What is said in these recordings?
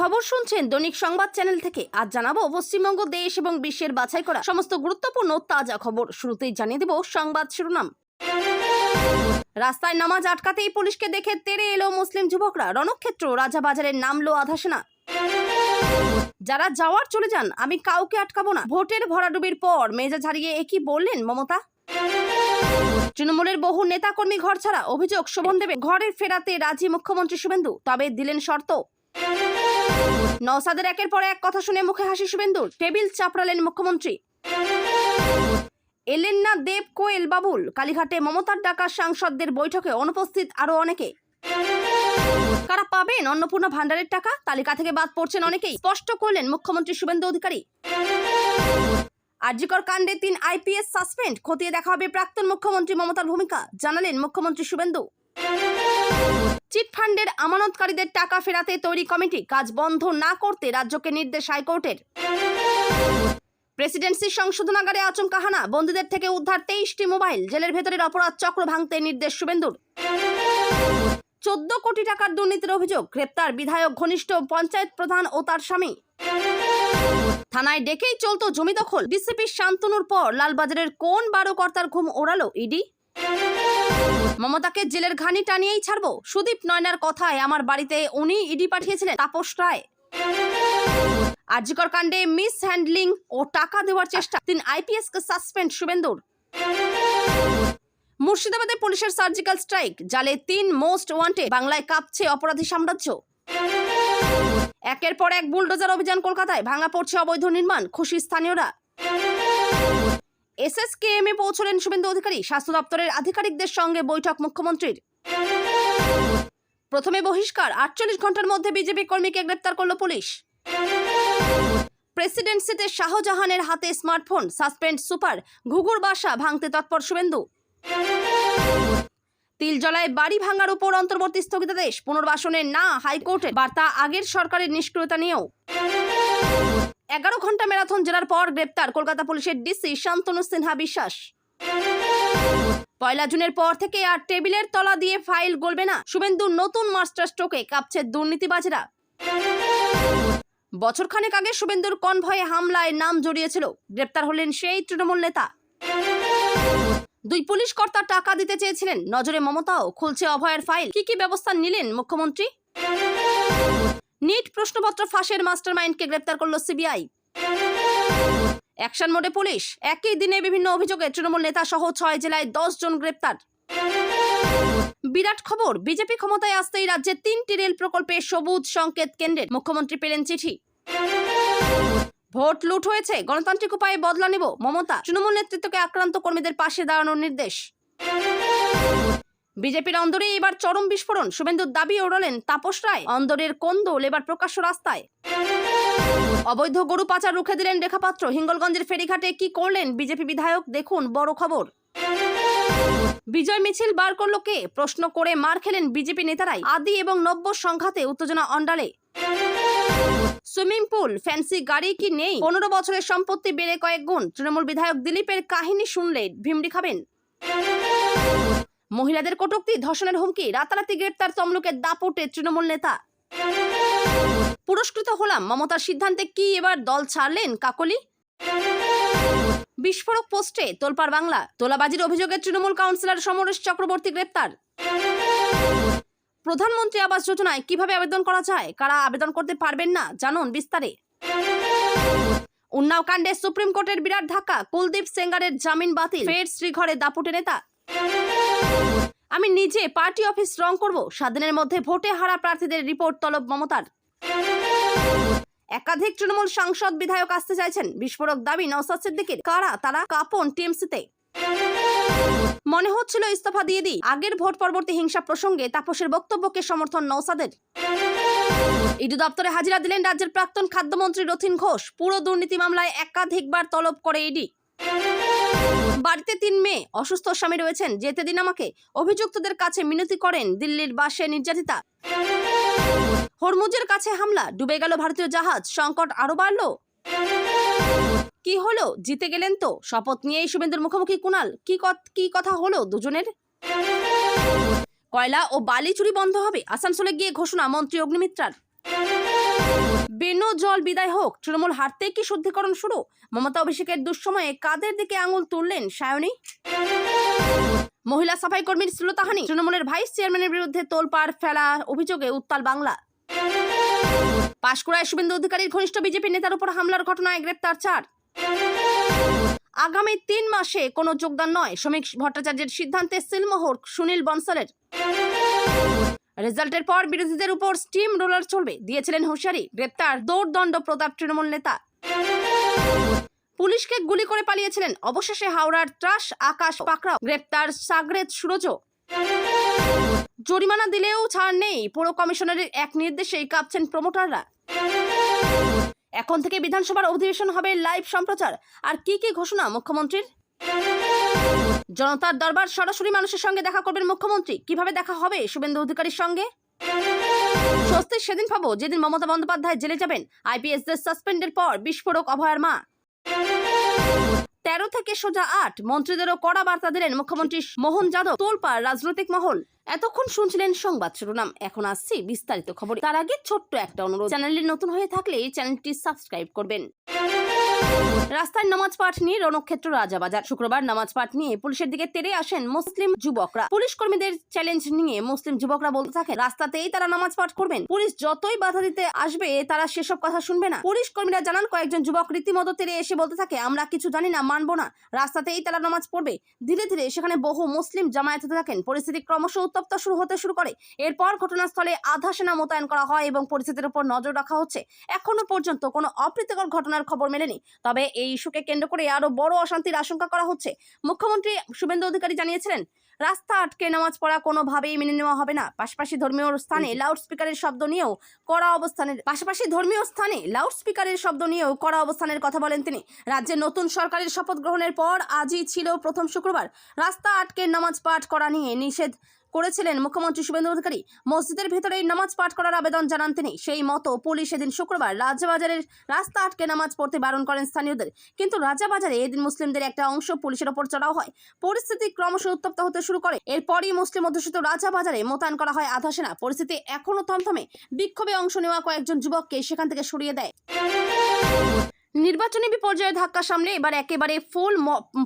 খবর শুনছেন দৈনিক সংবাদ চ্যানেল থেকে। আজ জানাবো পশ্চিমবঙ্গ, দেশ এবং বিশ্বের বাছাই করা সমস্ত গুরুত্বপূর্ণ তাজা খবর। শুরুতেই জানিয়ে দেব সংবাদ শিরোনাম। রাস্তায় নামাজ আটকাতেই পুলিশকে দেখে তেড়ে এলো মুসলিম যুবকরা। রণক্ষেত্র রাজাবাজারে নামলো আধা সেনা। যারা যাওয়ার চলে যান, আমি কাউকে আটকাবো না। ভোটের ভরাডুবির পর মেজাজ হারিয়ে একই বললেন মমতা। তৃণমূলের বহু নেতাকর্মী ঘর ছাড়া, অভিযোগ শোভন দেবে ঘরে ফেরাতে রাজি মুখ্যমন্ত্রী শুভেন্দু, তবে দিলেন শর্ত। নওসাদের একের পর এক কথা শুনে মুখে হাসি শুভেন্দুর, টেবিল চাপড়ালেন মুখ্যমন্ত্রী। এলেন না দেব, কোয়েল, বাবুল। কালীঘাটে মমতার ডাকা সাংসদদের বৈঠকে অনুপস্থিত আরো অনেকে। কারা পাবেন অন্নপূর্ণা ভান্ডারের টাকা? তালিকা থেকে বাদ পড়ছেন অনেকেই, স্পষ্ট করলেন মুখ্যমন্ত্রী শুভেন্দু অধিকারী। আরজিকর কাণ্ডে 3 IPS সাসপেন্ড, খতিয়ে দেখা হবে প্রাক্তন মুখ্যমন্ত্রী মমতার ভূমিকা, জানালেন মুখ্যমন্ত্রী শুভেন্দু। চিটফান্ডের আমানতকারীদের টাকা ফেরাতে তৈরি কমিটি, কাজ বন্ধ না করতে রাজ্যকে নির্দেশ হাইকোর্টের। প্রেসিডেন্সি সংশোধনাগারে আচমকা হানা, বন্দীদের থেকে উদ্ধার 23টি মোবাইল। জেলের ভেতরের অপরাধ চক্র ভাঙতে নির্দেশ শুভেন্দুর। 14 কোটি টাকার দুর্নীতির অভিযোগ, গ্রেপ্তার বিধায়ক ঘনিষ্ঠ পঞ্চায়েত প্রধান ও তার স্বামী। থানায় ডেকেই চলতো জমি দখল, ডিসিপি শান্তনুর পর লালবাজারের কোন 12 কর্তার ঘুম ওড়ালো ইডি। মমতাকে জেলের ঘানি টানিয়েই ছাড়বো, সুদীপ নয়নার কথায় আমার বাড়িতে উনি ইডি পাঠিয়েছিলেন তাপস রায়। আরজিকর কাণ্ডে মিস হ্যান্ডলিং ও টাকা দেওয়ার চেষ্টা, 3 IPS কে সাসপেন্ড শুভেন্দুর। মুর্শিদাবাদে পুলিশের সার্জিক্যাল স্ট্রাইক, জালে 3 মোস্ট ওয়ান্টেড, বাংলায় কাঁপছে অপরাধী সাম্রাজ্য। একের পর এক বুলডোজার অভিযান কলকাতায়, ভাঙা পড়ছে অবৈধ নির্মাণ, খুশি স্থানীয়রা। SSKM এ পৌঁছলেন শুভেন্দু অধিকারী, স্বাস্থ্য দপ্তরের আধিকারিকদের সঙ্গে বৈঠক মুখ্যমন্ত্রীর। প্রথমে বহিষ্কার, 48 ঘন্টার মধ্যে বিজেপি কর্মীকে গ্রেপ্তার করল পুলিশ। প্রেসিডেন্সিতে শাহজাহানের হাতে স্মার্টফোন, সাসপেন্ড সুপার, ঘুঘুর বাসা ভাঙতে তৎপর শুভেন্দু। তিলজলায় বাড়ি ভাঙার উপর অন্তর্বর্তী স্থগিতাদেশ, পুনর্বাসনে না হাইকোর্টের বার্তা, আগের সরকারের নিষ্ক্রিয়তা নিয়েও। 11 ঘন্টা ম্যারাথন জেরার পর গ্রেপ্তার কলকাতা পুলিশের ডিসি শান্তনু সিনহা বিশ্বাস। 1 জুনের পর থেকে আর টেবিলের তলা দিয়ে ফাইল গলবে না, শুভেন্দুর নতুন মাস্টার স্ট্রোকে কাঁপছে দুর্নীতিবাজরা। বছরখানেক আগে শুভেন্দুর কনভয়ে হামলায় নাম জড়িয়েছিল, গ্রেপ্তার হলেন সেই তৃণমূল নেতা। 2 পুলিশ কর্তা টাকা দিতে চেয়েছিলেন, নজরে মমতাও, খুলছে অভয়ের ফাইল। কি ব্যবস্থা নিলেন মুখ্যমন্ত্রী? নিট প্রশ্নপত্র ফাঁসের মাস্টারমাইন্ডকে গ্রেপ্তার করল সিবিআই। অ্যাকশন মোডে পুলিশ, একই দিনে বিভিন্ন অভিযোগে তৃণমূল নেতা সহ 6 জেলায় 10 জন গ্রেপ্তার। বিরাট খবর, বিজেপি ক্ষমতায় আসতেই রাজ্যে 3টি রেল প্রকল্পে সবুজ সংকেত কেন্দ্রের, মুখ্যমন্ত্রী পেলেন চিঠি। ভোট লুট হয়েছে, গণতান্ত্রিক উপায়ে বদলা নেব মমতা, তৃণমূল নেতৃত্বকে আক্রান্ত কর্মীদের পাশে দাঁড়ানোর নির্দেশ। বিজেপির অন্দরে এবার চরম বিস্ফোরণ, শুভেন্দুর দাবি ওড়ালেন তাপস রায়। অন্দরের কোন্দল এবার প্রকাশ্য রাস্তায়। অবৈধ গরু পাচার রুখে দিলেন রেখাপাত্র, হিঙ্গলগঞ্জের ফেরিঘাটে কি করলেন বিজেপি বিধায়ক, দেখুন বড় খবর। বিজয় মিছিল বার করলো কে, প্রশ্ন করে মার খেলেন বিজেপি নেতারাই। আদি এবং নব্য সংঘাতে উত্তেজনা অন্ডালে। সুইমিং পুল, ফ্যান্সি গাড়ি কি নেই? 15 বছরের সম্পত্তি বেড়ে কয়েক গুণ, তৃণমূল বিধায়ক দিলীপের কাহিনী শুনলে ভিমড়ি খাবেন। মহিলাদের কটূক্তি, ধর্ষণের হুমকি, রাতারাতি গ্রেপ্তার তমলুকের দাপটে তৃণমূল নেতা। পুরস্কৃত হলাম, মমতার সিদ্ধান্তে কি এবার দল ছাড়লেন কাকলি? বিস্ফোরক পোস্টে তোলপাড় বাংলা, তোলাবাজির অভিযোগে তৃণমূল কাউন্সিলর সমরেশ চক্রবর্তী গ্রেপ্তার। প্রধানমন্ত্রী আবাস যোজনায় কিভাবে আবেদন করা যায়, কারা আবেদন করতে পারবেন না, জানুন বিস্তারে। উন্নাও কাণ্ডে সুপ্রিম কোর্টের বিরাট ধাক্কা, কুলদীপ সেঙ্গারের জামিন বাতিল, ফের শ্রীঘরে দাপুটে নেতা। আমি নিজে পার্টি অফিস রং করব, 7 দিনের মধ্যে ভোটে হারা প্রার্থীদের রিপোর্ট তলব মমতার। একাধিক তৃণমূল সাংসদ বিধায়ক আসতে চাইছেন, বিস্ফোরক দাবি নওসাদ সিদ্দিকীর। কারা তারা? কাঁপন টিএমসিতে। মনে হচ্ছিল ইস্তফা দিয়ে দিই, আগের ভোট পরবর্তী হিংসা প্রসঙ্গে তাপসের বক্তব্যকে সমর্থন নওসাদের। ইডি দপ্তরে হাজিরা দিলেন রাজ্যের প্রাক্তন খাদ্যমন্ত্রী রথীন ঘোষ, পুরো দুর্নীতি মামলায় একাধিকবার তলব করে ইডি। বাড়িতে 3 মেয়ে, অসুস্থ স্বামী রয়েছেন, যেতে দিন আমাকে, অভিযুক্তদের কাছে মিনতি করেন দিল্লির বাসে নির্যাতিতা। হরমুজের কাছে হামলা, ডুবে গেল ভারতীয় জাহাজ, সংকট আরো বাড়লো। কি হলো, জিতে গেলেন তো? শপথ নিয়েই শুভেন্দুর মুখোমুখি কুণাল, কি কথা হলো দুজনের? কয়লা ও বালি চুরি বন্ধ হবে, আসানসোলে গিয়ে ঘোষণা মন্ত্রী অগ্নিমিত্রার। বেনো জল বিদায় হোক, তৃণমূল হারতেই কি শুদ্ধিকরণ শুরু? মমতা অভিষেকের দুঃসময়ে কাদের দিকে আঙুল তুললেন সায়নী? মহিলা সাফাই কর্মীর শ্লীলতাহানি, তৃণমূলের ভাইস চেয়ারম্যানের বিরুদ্ধে তোলপাড় ফেলা অভিযোগে উত্তাল বাংলা। পাঁশকুড়ায় শুভেন্দু অধিকারীর ঘনিষ্ঠ বিজেপি নেতার উপর হামলার ঘটনায় গ্রেপ্তার 4। আগামী 3 মাসে কোনো যোগদান নয়, শ্রমিক ভট্টাচার্যের সিদ্ধান্তে সিলমোহর সুনীল বনসালের। রেজাল্টের পর বিরোধীদের উপর স্টিম রোলার চলবে, দিয়েছিলেন হুঁশিয়ারি। গ্রেপ্তার দৌড়দণ্ড প্রতাপ তৃণমূল নেতা। পুলিশকে গুলি করে পালিয়েছিলেন, অবশেষে হাওড়ার ত্রাস আকাশ পাকড়াও। গ্রেপ্তার সাগরেদ সুরজ। জরিমানা দিলেও ছাড় নেই, পৌর কমিশনারের এক নির্দেশেই কাঁপছেন প্রমোটাররা। এখন থেকে বিধানসভার অধিবেশন হবে লাইভ সম্প্রচার। আর কি কি ঘোষণা মুখ্যমন্ত্রীর? জনতার দরবার, সরাসরি মানুষের সঙ্গে দেখা করবেন মুখ্যমন্ত্রী। কিভাবে দেখা হবে শুভেন্দু অধিকারীর সঙ্গে? স্বস্তি সেদিন পাবো যেদিন মমতা বন্দ্যোপাধ্যায় জেলে যাবেন। আইপিএসদের সাসপেন্ডের পর বিস্ফোরক অভয়ার মা। 13 থেকে সোজা 8, মন্ত্রীদেরও কড়া বার্তা দিলেন মুখ্যমন্ত্রী মোহন যাদব। তোলপাড় রাজনৈতিক মহল। এতক্ষণ শুনছিলেন সংবাদ শিরোনাম, এখন আসছি বিস্তারিত খবর। তার আগে ছোট্ট একটা অনুরোধ, চ্যানেলটি নতুন হয়ে থাকলে চ্যানেলটি সাবস্ক্রাইব করবেন। রাস্তায় নামাজ পাঠ নিয়ে রণক্ষেত্র রাজাবাজার। শুক্রবার নামাজ পাঠ নিয়ে পুলিশের দিকে তেড়ে আসেন মুসলিম যুবকরা। পুলিশ কর্মীদের চ্যালেঞ্জ নিয়ে মুসলিম যুবকরা বলতে থাকেন রাস্তাতেই তারা নামাজ পাঠ করবেন, পুলিশ যতই বাধা দিতে আসবে তারা সেসব কথা শুনবে না। পুলিশ কর্মীরা জানান, কয়েকজন যুবক রীতিমতো তেড়ে এসে বলতে থাকে আমরা কিছু জানি না, মানবো না, রাস্তাতেই তারা নামাজ পড়বে। ধীরে ধীরে সেখানে বহু মুসলিম জামায়াত হতে থাকেন। পরিস্থিতি ক্রমশ উত্তপ্ত হতে শুরু করে। এরপর ঘটনাস্থলে আধা সেনা মোতায়েন করা হয় এবং পরিস্থিতির উপর নজর রাখা হচ্ছে। এখনো পর্যন্ত কোনো অপ্রীতিকর ঘটনার খবর মেলেনি, তবে এই ইস্যুকে কেন্দ্র করে আরো বড় অশান্তির আশঙ্কা করা হচ্ছে। মুখ্যমন্ত্রী শুভেন্দু অধিকারী জানিয়েছিলেন, রাস্তা আটকে নামাজ পড়া কোনোভাবেই মেনে নেওয়া হবে না। পাশাপাশি ধর্মীয় স্থানে লাউডস্পিকারের শব্দ নিয়েও কড়া অবস্থানের কথা বলেন তিনি। রাজ্যে নতুন সরকারের শপথ গ্রহণের পর আজই ছিল প্রথম শুক্রবার। রাস্তা আটকে নামাজ পাঠ করা নিয়ে নিষেধ করেছিলেন মুখ্যমন্ত্রী শুভেন্দু অধিকারী। মসজিদের ভেতরেই নামাজ পাঠ করার আবেদন জানান তিনি। সেই মতো পুলিশ এদিন শুক্রবার রাজাবাজারের রাস্তা আটকে নামাজ পড়তে বারণ করেন স্থানীয়দের। কিন্তু রাজাবাজারে এদিন মুসলিমদের একটা অংশ পুলিশের ওপর চড়াও হয়। পরিস্থিতি ক্রমশ উত্তপ্ত হতে শুরু করে। এরপরই মুসলিম অধ্যুষিত রাজাবাজারে মোতায়েন করা হয় আধা সেনা। পরিস্থিতি এখনো থমথমে। বিক্ষোভে অংশ নেওয়া কয়েকজন যুবককে সেখান থেকে সরিয়ে দেয়। নির্বাচনী বিপর্যয়ের ধাক্কা সামলে এবার একেবারে ফুল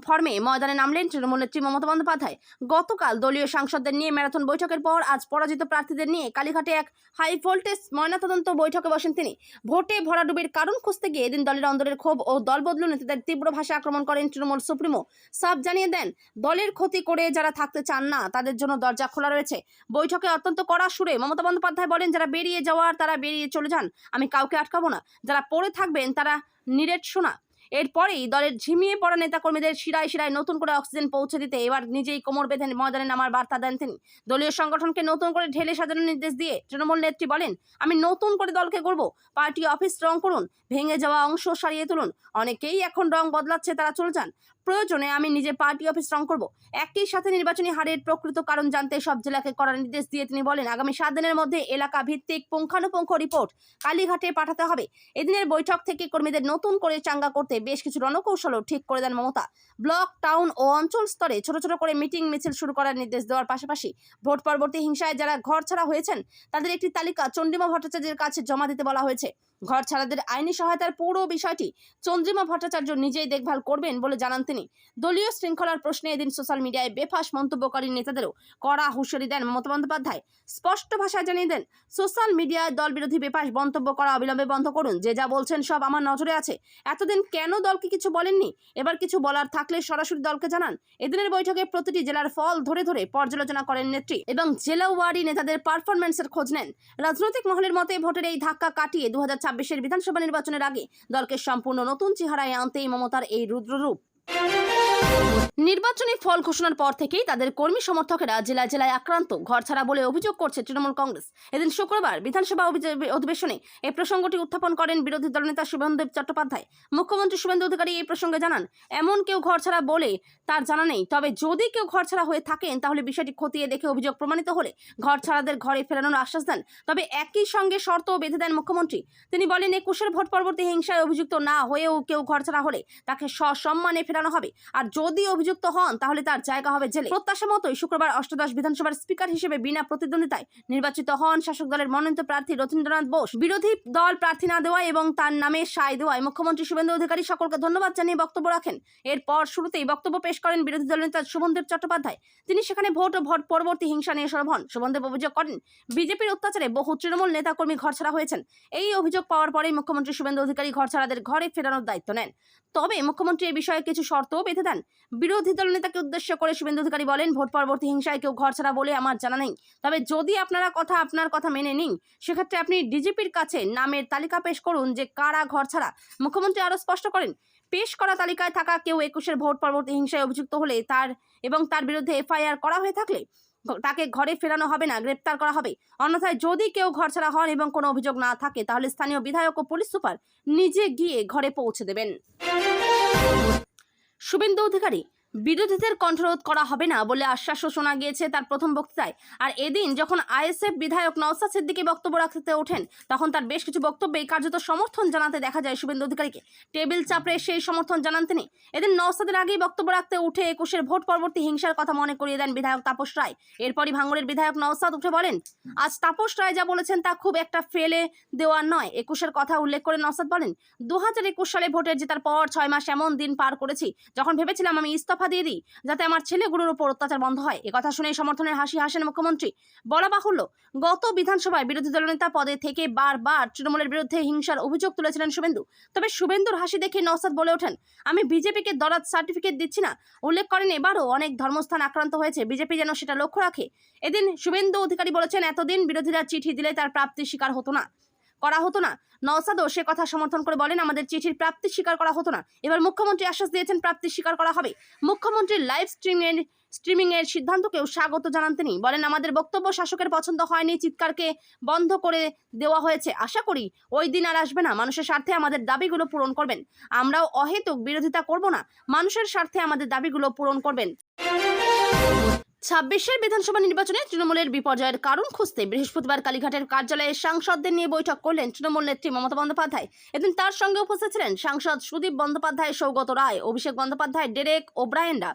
ফর্মে ময়দানে নামলেন তৃণমূল নেত্রী মমতা বন্দ্যোপাধ্যায়। গতকাল দলীয় সাংসদদের নিয়ে ম্যারাথন বৈঠকের পর আজ পরাজিত প্রার্থীদের নিয়ে কালীঘাটে এক হাই ভোল্টেজ ময়নাতদন্ত বৈঠকে বসেন তিনি। ভোটে ভরাডুবির কারণ খুঁজতে গিয়ে এদিন দলের অন্দরের ক্ষোভ ও দলবদলু নেতাদের তীব্র ভাষায় আক্রমণ করেন তৃণমূল সুপ্রিমো। সাফ জানিয়ে দেন, দলের ক্ষতি করে যারা থাকতে চান না তাদের জন্য দরজা খোলা রয়েছে। বৈঠকে অত্যন্ত কড়া সুরে মমতা বন্দ্যোপাধ্যায় বলেন, যারা বেরিয়ে যাওয়ার তারা বেরিয়ে চলে যান, আমি কাউকে আটকাবো না। যারা পড়ে থাকবেন তারা নিরেট শোনা। এরপরেই দলের ঝিমিয়ে পড়া নেতাকর্মীদের শিরায় শিরায় নতুন করে অক্সিজেন পৌঁছে দিতে এবার নিজেই কোমর বেঁধে ময়দানে নামার বার্তা দেন তিনি। দলীয় সংগঠনকে নতুন করে ঢেলে সাজানোর নির্দেশ দিয়ে তৃণমূল নেত্রী বলেন, আমি নতুন করে দলকে গড়ব। পার্টি অফিস রং করুন, ভেঙে যাওয়া অংশ সারিয়ে তুলুন। অনেকেই এখন রং বদলাচ্ছে, তারা চলে যান। প্রয়োজনে আমি নিজে পার্টি অফিস রং করব। একই সাথে নির্বাচনী হারের প্রকৃত কারণ জানতে সব জেলাকে করার নির্দেশ দিয়ে তিনি বলেন, আগামী 7 দিনের মধ্যে এলাকা ভিত্তিক পুঙ্খানুপুঙ্খ রিপোর্ট কালীঘাটে পাঠাতে হবে। এদিনের বৈঠক থেকে কর্মীদের নতুন করে চাঙ্গা করতে বেশ কিছু রণকৌশলও ঠিক করে দেন মমতা। ব্লক, টাউন ও অঞ্চল স্তরে ছোট ছোট করে মিটিং মিছিল শুরু করার নির্দেশ দেওয়ার পাশাপাশি ভোট পরবর্তী হিংসায় যারা ঘর ছাড়া হয়েছেন তাদের একটি তালিকা চন্দ্রিমা ভট্টাচার্যের কাছে জমা দিতে বলা হয়েছে। ঘর ছাড়াদের আইনি সহায়তার পুরো বিষয়টি চন্দ্রিমা ভট্টাচার্য নিজেই দেখভাল করবেন বলে জানান তিনি। দলীয় শৃঙ্খলার প্রশ্নে এদিন সোশ্যাল মিডিয়ায় বেফাঁস মন্তব্যকারী নেতাদেরও কড়া হুঁশিয়ারি দেন মমতা বন্দ্যোপাধ্যায়। স্পষ্ট ভাষায় জানিয়ে দেন, সোশ্যাল মিডিয়ায় দল বিরোধী বেফাঁস মন্তব্য করা অবিলম্বে বন্ধ করুন। যে যা বলছেন সব আমার নজরে আছে। এতদিন কেন দলকে কিছু বলেননি? এবার কিছু বলার থাকলে সরাসরি দলকে জানান। এদিনের বৈঠকে প্রতিটি জেলার ফল ধরে ধরে পর্যালোচনা করেন নেত্রী এবং জেলা ওয়ারি নেতাদের পারফরম্যান্সের খোঁজ নেন। রাজনৈতিক মহলের মতে ভোটের এই ধাক্কা কাটিয়ে 2026-এর বিধানসভা নির্বাচনের আগে দলকে সম্পূর্ণ নতুন চেহারায় আনতেই মমতার এই রুদ্ররূপ। নির্বাচনী ফল ঘোষণার পর থেকেই তাদের কর্মী সমর্থকেরা জেলায় জেলায় আক্রান্ত, ঘর ছাড়া বলে অভিযোগ করছে তৃণমূল কংগ্রেস। এদিন শুক্রবার বিধানসভা অধিবেশনে এই প্রসঙ্গটি উত্থাপন করেন বিরোধী দলনেতা শুভেন্দু চট্টোপাধ্যায়। মুখ্যমন্ত্রী শুভেন্দু অধিকারী এই প্রসঙ্গে জানান, এমন কেউ ঘর ছাড়া বলে তার জানা নেই। তবে যদি কেউ ঘর ছাড়া হয়ে থাকেন তাহলে বিষয়টি খতিয়ে দেখে অভিযোগ প্রমাণিত হলে ঘর ছাড়াদের ঘরে ফেরানোর আশ্বাস দেন। তবে একই সঙ্গে শর্তও বেঁধে দেন মুখ্যমন্ত্রী। তিনি বলেন, 21-এর ভোট পরবর্তী হিংসায় অভিযুক্ত না হয়েও কেউ ঘর ছাড়া হলে তাকে সসম্মানে ফেরানো হবে। আর যদি অভিযুক্ত হন তাহলে তার জায়গা হবে জেলে। প্রত্যাশা মতোই শুক্রবার অষ্টাদশ বিধানসভার স্পিকার হিসেবে বিনা প্রতিদ্বন্দ্বিতায় নির্বাচিত হন শাসক দলের মনোনীত প্রার্থী রথীন্দ্রনাথ বোস। বিরোধী দল প্রার্থী না দেওয়ায় এবং তার নামে সায় দেওয়ায় মুখ্যমন্ত্রী শুভেন্দু অধিকারী সকলকে ধন্যবাদ জানিয়ে বক্তব্য রাখেন। এরপর শুরুতেই বক্তব্য পেশ করেন বিরোধী দল নেতা শোভনদেব চট্টোপাধ্যায়। তিনি সেখানে ভোট ও ভোট পরবর্তী হিংসা নিয়ে সরব হন। শোভনদেব অভিযোগ করেন, বিজেপির অত্যাচারে বহু তৃণমূল নেতাকর্মী ঘরছাড়া হয়েছেন। এই অভিযোগ পাওয়ার পরেই মুখ্যমন্ত্রী শুভেন্দু অধিকারী ঘরছাড়াদের ঘরে ফেরানোর দায়িত্ব নেন। তবে মুখ্যমন্ত্রী এই বিষয়ে কিছু শর্তও বেঁধে দেন। বিরোধী দল নেতাকে উদ্দেশ্য করে শুভেন্দু অধিকারী বলেন, ভোট পরবর্তী হিংসায় কেউ ঘরছাড়া বলে আমার জানা নেই। তবে যদি আপনার কথা মেনে নিন, সেক্ষেত্রে আপনি ডিজিপির কাছে নামের তালিকা পেশ করুন যে কারা ঘরছাড়া। মুখ্যমন্ত্রী আরো স্পষ্ট করেন, পেশ করা তালিকায় থাকা কেউ 21-এর ভোট পরবর্তী হিংসায় অভিযুক্ত হলে তার বিরুদ্ধে এফআইআর করা হয়ে থাকলে তাকে ঘরে ফেরানো হবে না, গ্রেপ্তার করা হবে। অন্যথায় যদি কেউ ঘরছাড়া হন এবং কোনো অভিযোগ না থাকে তাহলে স্থানীয় বিধায়ক ও পুলিশ সুপার নিজে গিয়ে ঘরে পৌঁছে দেবেন। শুভেন্দু অধিকারী, বিরোধীদের কণ্ঠরোধ করা হবে না বলে আশ্বাসও শোনা গিয়েছে তার প্রথম বক্তৃতায়। আর এদিন যখন আইএসএফ বিধায়ক নওশাদ সিদ্দিকী বক্তব্য রাখতে ওঠেন, তখন তার বেশ কিছু বক্তব্যে কার্যত সমর্থন জানাতে দেখা যায় শুভেন্দু অধিকারীকে। টেবিল চাপড়ে সেই সমর্থন জানান তিনি। এদিন নওশাদের আগেই বক্তব্য রাখতে উঠে 21-এর ভোট পরবর্তী হিংসার কথা মনে করিয়ে দেন বিধায়ক তাপস রায়। এরপরই ভাঙড়ের বিধায়ক নওশাদ উঠে বলেন, আজ তাপস রায় যা বলেছেন তা খুব একটা ফেলে দেওয়ার নয়। 21-এর কথা উল্লেখ করে নওশাদ বলেন, 2021 সালে ভোটের জেতার পর 6 মাস এমন দিন পার করেছি যখন ভেবেছিলাম আমি ইস্তফা দিয়ে দিই যাতে আমার ছেলেগুলোর উপর অত্যাচার বন্ধ হয়। একথা শুনে সমর্থনের হাসি হাসেন মুখ্যমন্ত্রী। বলা বাহুল্য, গত বিধানসভায় বিরোধী দলনেতা পদে থেকে বারবার তৃণমূলের বিরুদ্ধে হিংসার অভিযোগ তুলেছিলেন শুভেন্দু। তবে শুভেন্দুর হাসি দেখে নওশাদ বলে ওঠেন, আমি বিজেপিকে দরাদ সার্টিফিকেট দিচ্ছি না। উল্লেখ করেন, এবারও অনেক ধর্মস্থান আক্রান্ত হয়েছে, বিজেপি যেন সেটা লক্ষ্য রাখে। এদিন শুভেন্দু অধিকারী বলেছেন, এতদিন বিরোধীরা চিঠি দিলে তার প্রাপ্তি স্বীকার করা হতো না। নওশাদও সে কথা সমর্থন করে বলেন, আমাদের চিঠির প্রাপ্তি স্বীকার করা হতো না। এবার মুখ্যমন্ত্রী আশ্বাস দিয়েছেন প্রাপ্তি স্বীকার করা হবে। মুখ্যমন্ত্রীর লাইভ স্ট্রিমিং এর সিদ্ধান্তকেও স্বাগত জানান তিনি। বলেন, আমাদের বক্তব্য শাসকের পছন্দ হয়নি, চিৎকারকে বন্ধ করে দেওয়া হয়েছে। আশা করি ওই দিন আর আসবে না। মানুষের স্বার্থে আমাদের দাবিগুলো পূরণ করবেন। আমরাও অহেতুক বিরোধিতা করব না, মানুষের স্বার্থে আমাদের দাবিগুলো পূরণ করবেন। 26-এর বিধানসভা নির্বাচনে তৃণমূলের বিপর্যয়ের কারণ খুঁজতে বৃহস্পতিবার কালীঘাটের কার্যালয়ে সাংসদদের নিয়ে বৈঠক করলেন তৃণমূল নেত্রী মমতা বন্দ্যোপাধ্যায়। এদিন তার সঙ্গে উপস্থিত ছিলেন সাংসদ সুদীপ বন্দ্যোপাধ্যায়, সৌগত রায়, অভিষেক বন্দ্যোপাধ্যায়, ডেরেক ওব্রায়েনরা।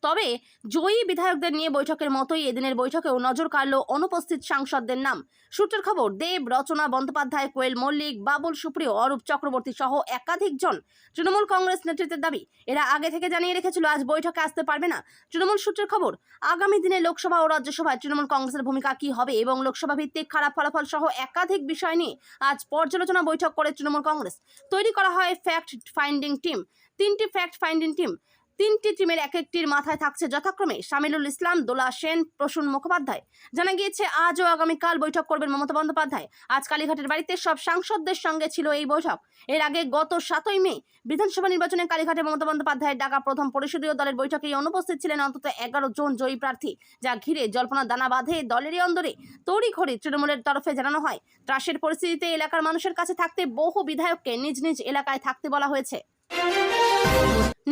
তবে জয়ী বিধায়কদের নিয়ে বৈঠকের মতোই এদিনের বৈঠকেও নজর কাড়ল অনুপস্থিত সাংসদদের নাম। সূত্রের খবর, দেব, রচনা বন্দ্যোপাধ্যায়, কোয়েল মল্লিক, বাবুল সুপ্রিয়, অরূপ চক্রবর্তী সহ একাধিক জন। তৃণমূল কংগ্রেস নেতৃত্বের দাবি, এরা আগে থেকে জানিয়ে রেখেছিল আজ বৈঠকে আসতে পারবে না। তৃণমূল সূত্রের খবর, আগামী দিনে লোকসভা ও রাজ্যসভায় তৃণমূল কংগ্রেসের ভূমিকা কি হবে এবং লোকসভা ভিত্তিক খারাপ ফলাফল সহ একাধিক বিষয় নিয়ে আজ পর্যালোচনা বৈঠক করে তৃণমূল কংগ্রেস। তৈরি করা হয় ফ্যাক্ট ফাইন্ডিং টিম। 3টি ফ্যাক্ট ফাইন্ডিং টিম, 3টি টিমের এক একটির মাথায় থাকছে যথাক্রমে শামিলুল ইসলাম, দোলা সেন, প্রসূন মুখোপাধ্যায়। জানা গিয়েছে আজ ও আগামীকাল বৈঠক করবেন মমতা বন্দ্যোপাধ্যায়। আজ কালীঘাটের বাড়িতে সব সাংসদদের সঙ্গে ছিল এই বৈঠক। এর আগে গত 7ই মে বিধানসভা নির্বাচনে কালীঘাটে মমতা বন্দ্যোপাধ্যায়ের ডাকা প্রথম পরিষদীয় দলের বৈঠকেই অনুপস্থিত ছিলেন অন্তত 11 জন জয়ী প্রার্থী, যা ঘিরে জল্পনার দানা বাঁধে দলেরই অন্দরে। তড়িঘড়ি তৃণমূলের তরফে জানানো হয়, ত্রাসের পরিস্থিতিতে এলাকার মানুষের কাছে থাকতে বহু বিধায়ককে নিজ নিজ এলাকায় থাকতে বলা হয়েছে।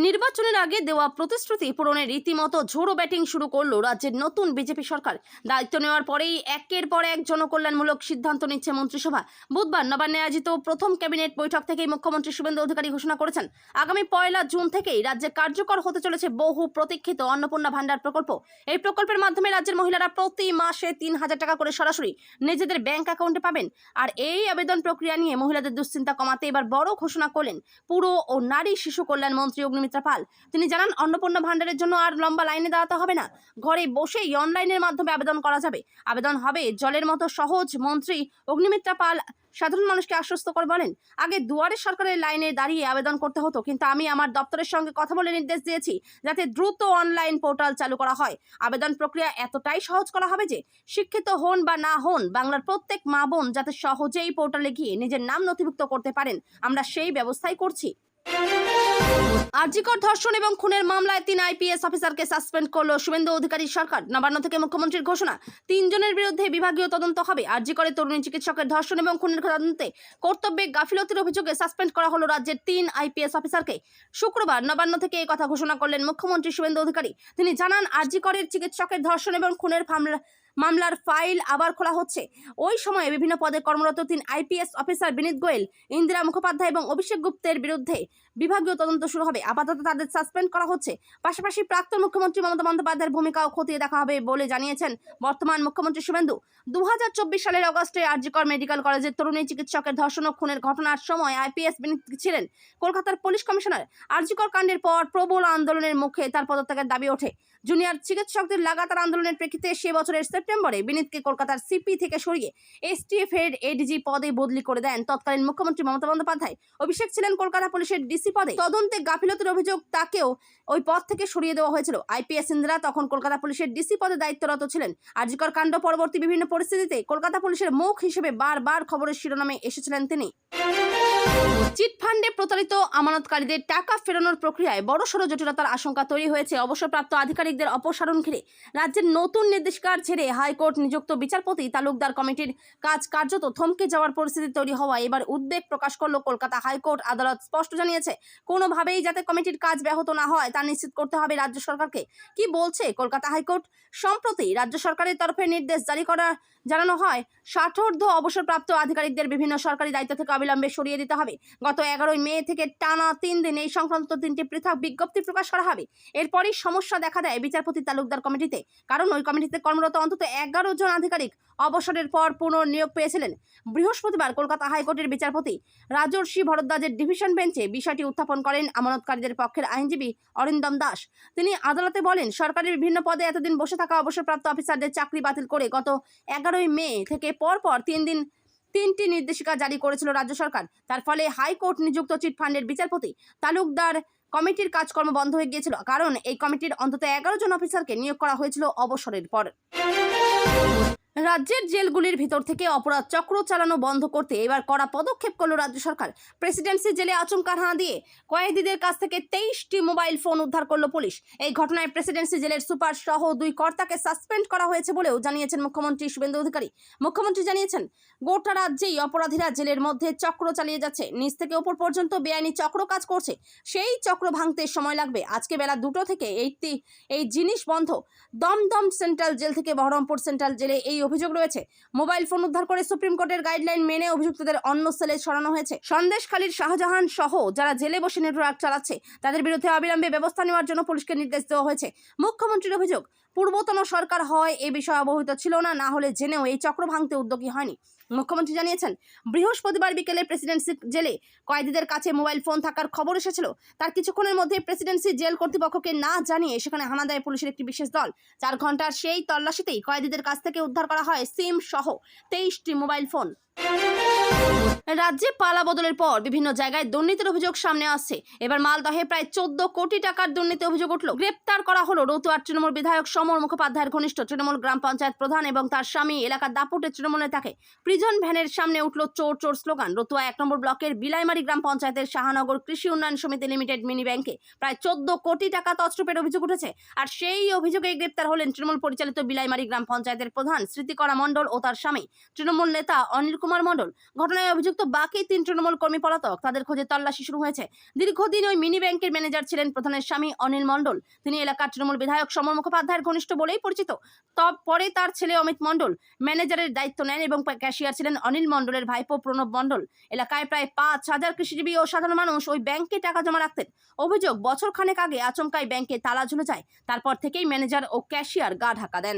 নির্বাচনের আগে দেওয়া প্রতিশ্রুতি পূরণে রীতিমতো ঝোড়ো ব্যাটিং শুরু করলো রাজ্যের নতুন বিজেপি সরকার। দায়িত্ব নেওয়ার পরেই একের পর এক জনকল্যাণমূলক সিদ্ধান্ত নিচ্ছে মন্ত্রিসভা। বুধবার নবান্নে আয়োজিত প্রথম ক্যাবিনেট বৈঠক থেকেই মুখ্যমন্ত্রী শুভেন্দু অধিকারী ঘোষণা করেছেন, আগামী 1 জুন থেকেই রাজ্যে কার্যকর হতে চলেছে বহু প্রতীক্ষিত অন্নপূর্ণা ভান্ডার প্রকল্প। এই প্রকল্পের মাধ্যমে রাজ্যের মহিলারা প্রতি মাসে 3000 টাকা করে সরাসরি নিজেদের ব্যাংক অ্যাকাউন্টে পাবেন। আর এই আবেদন প্রক্রিয়া নিয়ে মহিলাদের দুশ্চিন্তা কমাতে এবার বড় ঘোষণা করলেন পুরো ও নারী শিশু কল্যাণ মন্ত্রী অগ্নিমিত্রা পাল। তিনি জানান, অন্নপূর্ণা ভান্ডারের জন্য আর লম্বা লাইনে দাঁড়াতে হবে না, ঘরে বসেই অনলাইনের মাধ্যমে আবেদন করা যাবে। আবেদন হবে জলের মতো সহজ। মন্ত্রী অগ্নিমিত্রা পাল সাধারণ মানুষকে আশ্বস্ত করে বলেন, আগে দুয়ারে সরকারের লাইনে দাঁড়িয়ে আবেদন করতে হতো, কিন্তু আমি আমার দপ্তরের সঙ্গে কথা বলে নির্দেশ দিয়েছি যাতে দ্রুত অনলাইন পোর্টাল চালু করা হয়। আবেদন প্রক্রিয়া এতটাই সহজ করা হবে যে শিক্ষিত হন বা না হন বাংলার প্রত্যেক মা বোন যাতে সহজেই পোর্টালে গিয়ে নিজের নাম নথিভুক্ত করতে পারেন, আমরা সেই ব্যবস্থাই করছি। আরজিকর ধর্ষণ এবং খুনের মামলায় 3 আইপিএস অফিসারকে সাসপেন্ড করল শুভেন্দু অধিকারী সরকার। নবান্ন থেকে মুখ্যমন্ত্রীর ঘোষণা, 3 জনের বিরুদ্ধে বিভাগীয় তদন্ত হবে। আরজিকরে তরুণী চিকিৎসকের ধর্ষণ এবং খুনের তদন্তে কর্তব্যে গাফিলতির অভিযোগে সাসপেন্ড করা হলো রাজ্যের 3 আইপিএস অফিসারকে। শুক্রবার নবান্ন থেকে এই কথা ঘোষণা করলেন মুখ্যমন্ত্রী শুভেন্দু অধিকারী। তিনি জানান, আরজিকরের চিকিৎসকের ধর্ষণ এবং খুনের মামলার ফাইল আবার খোলা হচ্ছে। ওই সময়ে বিভিন্ন পদে কর্মরত 3 আইপিএস অফিসার বিনীত গোয়েল, ইন্দিরা মুখোপাধ্যায় এবং অভিষেক গুপ্তের বিরুদ্ধে বিভাগীয় তদন্ত শুরু হবে। আপাতত তাদের সাসপেন্ড করা হচ্ছে। পাশাপাশি প্রাক্তন মুখ্যমন্ত্রী মমতা বন্দ্যোপাধ্যায়ের ভূমিকাও খতিয়ে দেখা হবে বলে জানিয়েছেন বর্তমান মুখ্যমন্ত্রী শুভেন্দু। 2024 সালের অগস্টে আরজিকর মেডিকেল কলেজের তরুণী চিকিৎসকের ধর্ষণ ও খুনের ঘটনার সময় আইপিএস বিনীত ছিলেন কলকাতার পুলিশ কমিশনার। আরজিকর কাণ্ডের পর প্রবল আন্দোলনের মুখে তার পদত্যাগের দাবি ওঠে। জুনিয়র চিকিৎসকদের লাগাতার আন্দোলনের প্রেক্ষিতে সে বছরের সেপ্টেম্বরে বিনীতকে কলকাতার সিপি থেকে সরিয়ে এসটিএফ এর এডিজি পদে বদলি করে দেন তৎকালীন মুখ্যমন্ত্রী মমতা বন্দ্যোপাধ্যায়। অভিষেক ছিলেন কলকাতা পুলিশের ডিসি পদে। তদন্তে গাফিলতির অভিযোগ তাকেও ওই পদ থেকে সরিয়ে দেওয়া হয়েছিল। আইপিএস ইন্দিরা তখন কলকাতা পুলিশের ডিসি পদে দায়িত্বরত ছিলেন। আরজিকর কাণ্ড পরবর্তী বিভিন্ন পরিস্থিতিতে কলকাতা পুলিশের মুখ হিসেবে বারবার খবরের শিরোনামে এসেছিলেন তিনি। চিটফান্ডে প্রতারিত আমানতকারীদের টাকা ফেরানোর প্রক্রিয়ায় বড়সড় জটিলতার আশঙ্কা তৈরি হয়েছে। অবসরপ্রাপ্ত আধিকারিকদের অপসারণ ঘিরে রাজ্যের নতুন নির্দেশিকার ছেড়ে হাইকোর্ট নিযুক্ত বিচারপতি তালুকদার কমিটির কাজ কার্যত থমকে যাওয়ার পরিস্থিতি তৈরি হওয়ায় এবার উদ্বেগ প্রকাশ করল কলকাতা হাইকোর্ট আদালত। স্পষ্ট জানিয়েছে, কোনোভাবেই যাতে কমিটির কাজ ব্যাহত না হয় তা নিশ্চিত করতে হবে রাজ্য সরকারকে। কি বলছে কলকাতা হাইকোর্ট? সম্প্রতি রাজ্য সরকারের তরফে নির্দেশ জানানো হয়, ষাটোর্ধ্ব অবসরপ্রাপ্ত আধিকারিকদের বিভিন্ন সরকারি দায়িত্ব থেকে অবিলম্বে সরিয়ে দিতে হবে। গত 11 মে থেকে টানা 3 দিন এই সংক্রান্ত 3টি পৃথক বিজ্ঞপ্তি প্রকাশ করা হবে। এরপরই সমস্যা দেখা দেয় বিচারপতি তালুকদার কমিটিতে। কারণ ওই কমিটিতে কর্মরত অন্তত 11 জন আধিকারিক অবসরের পর পুনর্নিয়োগ পেয়েছিলেন। বৃহস্পতিবার কলকাতা হাইকোর্টের বিচারপতি রাজর্ষি ভরদ্বাজের ডিভিশন বেঞ্চে বিষয়টি উত্থাপন করেন আমানতকারীদের পক্ষের আইনজীবী অরিন্দম দাস। তিনি আদালতে বলেন, সরকারের বিভিন্ন পদে এতদিন বসে থাকা অবসরপ্রাপ্ত অফিসারদের চাকরি বাতিল করে গত 11 মে থেকে পরপর 3টি নির্দেশিকা জারি করেছিল রাজ্য সরকার। তার ফলে হাইকোর্ট নিযুক্ত চিটফান্ডের বিচারপতি তালুকদার কমিটির কাজকর্ম বন্ধ হয়ে গিয়েছিল। কারণ এই কমিটির অন্তত 11 জন অফিসারকে নিয়োগ করা হয়েছিল অবসরের পর। রাজ্যের জেলগুলির ভিতর থেকে অপরাধ চক্র চালানো বন্ধ করতে এবার কড়া পদক্ষেপ করল রাজ্য সরকার। প্রেসিডেন্সি জেলে আচমকা হানা দিয়ে কয়েদিদের কাছ থেকে 23টি মোবাইল ফোন উদ্ধার করল পুলিশ। এই ঘটনায় প্রেসিডেন্সি জেলের সুপার সহ 2 কর্তাকে সাসপেন্ড করা হয়েছে বলেও জানিয়েছেন মুখ্যমন্ত্রী শুভেন্দু অধিকারী। মুখ্যমন্ত্রী জানিয়েছেন, গোটা রাজ্যেই অপরাধীরা জেলের মধ্যে চক্র চালিয়ে যাচ্ছে। নিচ থেকে উপর পর্যন্ত বেআইনি চক্র কাজ করছে। সেই চক্র ভাঙতে সময় লাগবে। আজকে বেলা 2টো থেকে এই জিনিস বন্ধ। দমদম সেন্ট্রাল জেল থেকে বহরমপুর সেন্ট্রাল জেলে এই অভিযোগ রয়েছে। মোবাইল ফোন উদ্ধার করে সুপ্রিম কোর্টের গাইডলাইন মেনে অভিযুক্তদের অন্য সেলে সরানো হয়েছে। সন্দেশখালীর শাহজাহান সহ যারা জেলে বসে নেটওয়ার্ক চালাচ্ছে তাদের বিরুদ্ধে অবিলম্বে ব্যবস্থা নেওয়ার জন্য পুলিশকে নির্দেশ দেওয়া হয়েছে। মুখ্যমন্ত্রীর অভিযোগ, পূর্বতন সরকার হয় এ বিষয়ে অবহিত ছিল না হলে জেনেও এই চক্র ভাঙতে উদ্যোগী হয়নি। মুখ্যমন্ত্রী জানিয়েছেন, বৃহস্পতিবার বিকেলে প্রেসিডেন্সি জেলে কয়েদিদের কাছে মোবাইল ফোন থাকার খবর এসেছিল। তার কিছুক্ষণের মধ্যে প্রেসিডেন্সি জেল কর্তৃপক্ষকে না জানিয়ে সেখানে হানা দেয় পুলিশের একটি বিশেষ দল। 4 ঘন্টার সেই তল্লাশিতেই কয়েদিদের কাছ থেকে উদ্ধার করা হয় সিম সহ 23টি মোবাইল ফোন। রাজ্যে পালা বদলের পর বিভিন্ন জায়গায় দুর্নীতির অভিযোগ সামনে আসছে। এবার মালদহে প্রায় 14 কোটি টাকার দুর্নীতি অভিযোগ উঠল। গ্রেপ্তার করা হলো রতুয়ার তৃণমূল বিধায়ক সমর মুখোপাধ্যায়ের ঘনিষ্ঠ তৃণমূল গ্রাম পঞ্চায়েত প্রধান এবং তার স্বামী এলাকার দাপুটে তৃণমূলে থাকে। প্রিজন ভ্যানের সামনে উঠল চোর চোর স্লোগান। রতুয়া 1 নম্বর ব্লকের বিলাইমারি গ্রাম পঞ্চায়েতের শাহানগর কৃষি উন্নয়ন সমিতি লিমিটেড মিনি ব্যাংকে প্রায় 14 কোটি টাকা তছরূপের অভিযোগ উঠেছে। আর সেই অভিযোগে গ্রেপ্তার হলেন তৃণমূল পরিচালিত বিলাইমারি গ্রাম পঞ্চায়েতের প্রধান স্মৃতিকরা মণ্ডল ও তার স্বামী তৃণমূল নেতা অনিল কুমার মণ্ডল। ঘটনায় অভিযুক্ত বাকি 3 তৃণমূল কর্মী পলাতক। তাদের খোঁজে তল্লাশি শুরু হয়েছে। দীর্ঘদিন ওই মিনি ব্যাংকের ম্যানেজার ছিলেন প্রধানের স্বামী অনিল মণ্ডল। তিনি এলাকার তৃণমূল বিধায়ক সমর মুখোপাধ্যায়ের ঘনিষ্ঠ বলেই পরিচিত। পরে তার ছেলে অমিত মণ্ডল ম্যানেজারের দায়িত্ব নেন এবং ক্যাশিয়ার ছিলেন অনিল মণ্ডলের ভাইপো প্রণব মণ্ডল। এলাকায় প্রায় 5000 কৃষিজীবী ও সাধারণ মানুষ ওই ব্যাংকে টাকা জমা রাখতেন। অভিযোগ, বছর খানেক আগে আচমকাই ব্যাংকে তালা ঝুলে যায়। তারপর থেকেই ম্যানেজার ও ক্যাশিয়ার গা ঢাকা দেন।